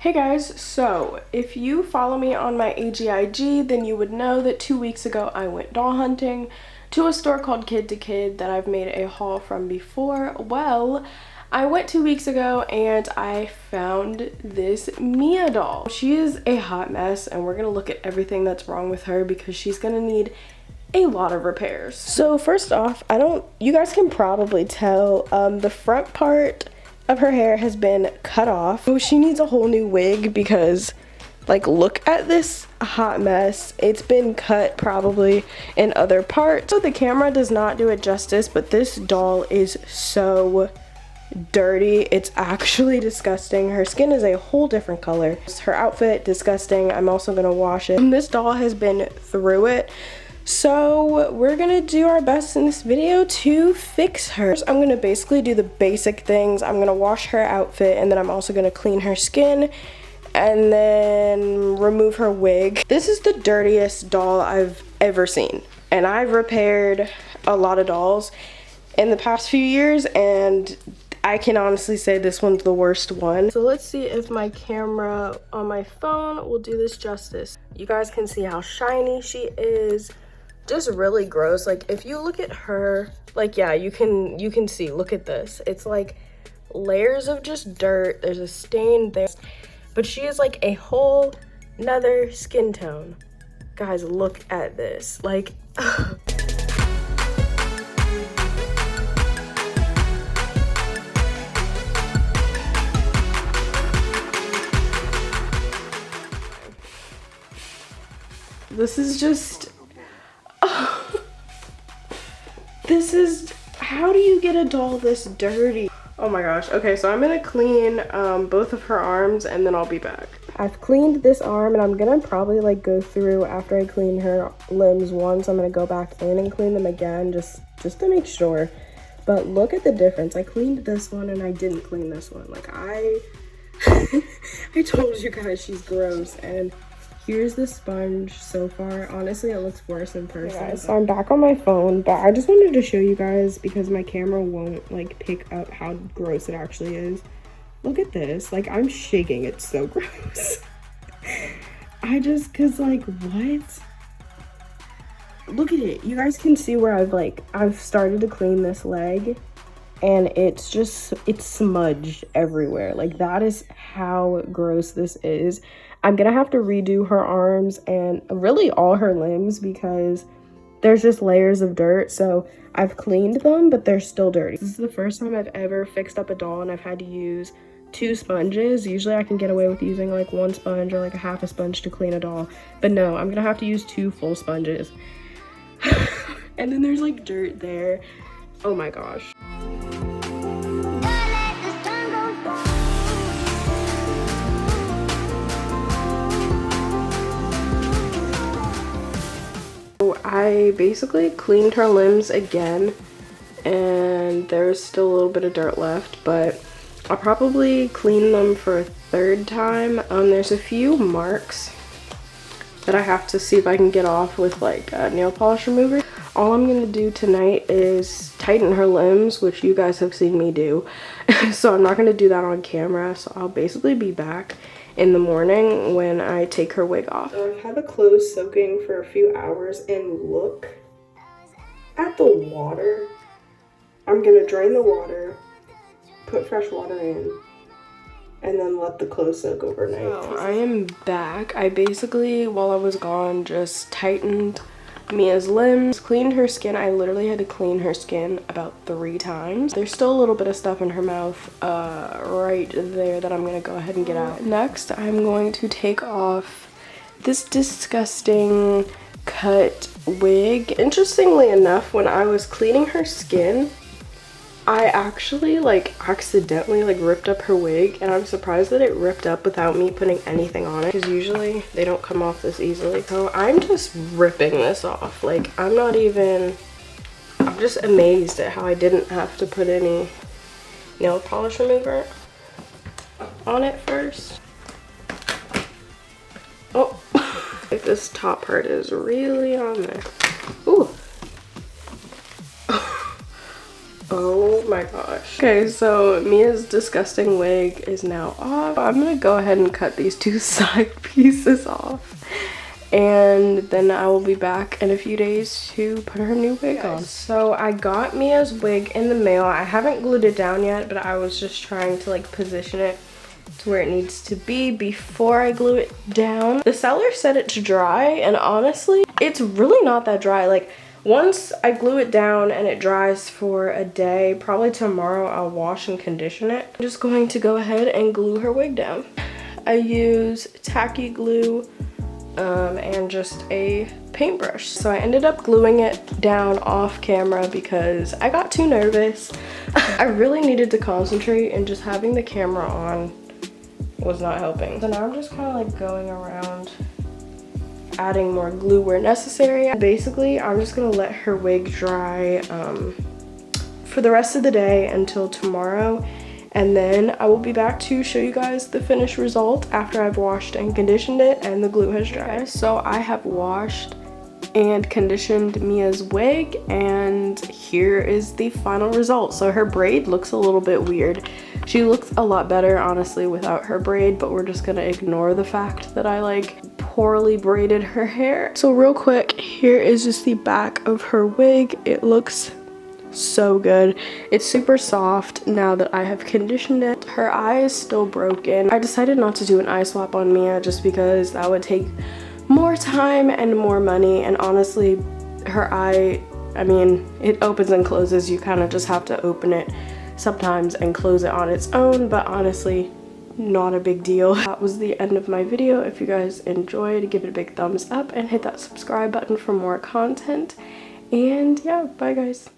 Hey guys, so if you follow me on my AGIG, then you would know that 2 weeks ago I went doll hunting to a store called Kid to Kid that I've made a haul from before. Well, I went 2 weeks ago and I found this Mia doll. She is a hot mess and we're gonna look at everything that's wrong with her because she's gonna need a lot of repairs. So first off, you guys can probably tell the front part of her hair has been cut off. Oh, she needs a whole new wig because, like, look at this hot mess. It's been cut probably in other parts. So the camera does not do it justice, but this doll is so dirty. It's actually disgusting. Her skin is a whole different color. Her outfit, disgusting. I'm also gonna wash it. And this doll has been through it. So we're gonna do our best in this video to fix her. I'm gonna basically do the basic things. I'm gonna wash her outfit and then I'm also gonna clean her skin and then remove her wig. This is the dirtiest doll I've ever seen. And I've repaired a lot of dolls in the past few years and I can honestly say this one's the worst one. So let's see if my camera on my phone will do this justice. You guys can see how shiny she is. Just really gross. Like, if you look at her, like, yeah, you can see, look at this. It's like layers of just dirt. There's a stain there, but she is like a whole nother skin tone. Guys, look at this. Like, this is just, how do you get a doll this dirty? Oh my gosh. Okay, so I'm gonna clean both of her arms and then I'll be back. I've cleaned this arm and I'm gonna probably like go through after I clean her limbs once. I'm gonna go back in and clean them again just to make sure. But look at the difference. I cleaned this one and I didn't clean this one. Like, I told you guys she's gross. And here's the sponge so far. Honestly, it looks worse in person. Yeah, so I'm back on my phone, but I just wanted to show you guys because my camera won't like pick up how gross it actually is. Look at this. Like, I'm shaking. It's so gross. cause like, what? Look at it. You guys can see where I've started to clean this leg and it's smudged everywhere. Like, that is how gross this is. I'm gonna have to redo her arms and really all her limbs because there's just layers of dirt. So I've cleaned them, but they're still dirty. This is the first time I've ever fixed up a doll and I've had to use 2 sponges. Usually I can get away with using like 1 sponge or like a half a sponge to clean a doll, but no, I'm gonna have to use 2 full sponges. And then there's like dirt there. Oh my gosh. I basically cleaned her limbs again and there's still a little bit of dirt left, but I'll probably clean them for a 3rd time. There's a few marks that I have to see if I can get off with like a nail polish remover. All I'm gonna do tonight is tighten her limbs, which you guys have seen me do. So I'm not gonna do that on camera, so I'll basically be back in the morning when I take her wig off. So I've had the clothes soaking for a few hours and look at the water. I'm gonna drain the water, put fresh water in, and then let the clothes soak overnight. So I am back. I basically, while I was gone, just tightened Mia's limbs, cleaned her skin. I literally had to clean her skin about 3 times. There's still a little bit of stuff in her mouth right there that I'm gonna go ahead and get out. Next, I'm going to take off this disgusting cut wig. Interestingly enough, when I was cleaning her skin, I actually accidentally ripped up her wig, and I'm surprised that it ripped up without me putting anything on it because usually they don't come off this easily. So I'm just ripping this off. Like, I'm just amazed at how I didn't have to put any nail polish remover on it first. Oh, like this top part is really on there. Ooh. Oh my gosh. Okay, so Mia's disgusting wig is now off. I'm gonna go ahead and cut these two side pieces off. And then I will be back in a few days to put her new wig on. So I got Mia's wig in the mail. I haven't glued it down yet, but I was just trying to like position it to where it needs to be before I glue it down. The seller said it's dry, and honestly, it's really not that dry. Like, once I glue it down and it dries for a day, probably tomorrow I'll wash and condition it. I'm just going to go ahead and glue her wig down. I use tacky glue and just a paintbrush. So I ended up gluing it down off camera because I got too nervous. I really needed to concentrate, and just having the camera on was not helping. So now I'm just kind of like going around adding more glue where necessary. Basically, I'm just gonna let her wig dry for the rest of the day until tomorrow, and then I will be back to show you guys the finished result after I've washed and conditioned it and the glue has dried. Okay, so I have washed and conditioned Mia's wig, and here is the final result. So her braid looks a little bit weird. She looks a lot better honestly without her braid, but we're just gonna ignore the fact that I like poorly braided her hair. So real quick, here is just the back of her wig. It looks so good. It's super soft now that I have conditioned it. Her eye is still broken. I decided not to do an eye swap on Mia just because that would take more time and more money, and honestly her eye, I mean, it opens and closes. You kind of just have to open it sometimes and close it on its own, but honestly not a big deal. That was the end of my video. If you guys enjoyed, give it a big thumbs up and hit that subscribe button for more content, and yeah, bye guys.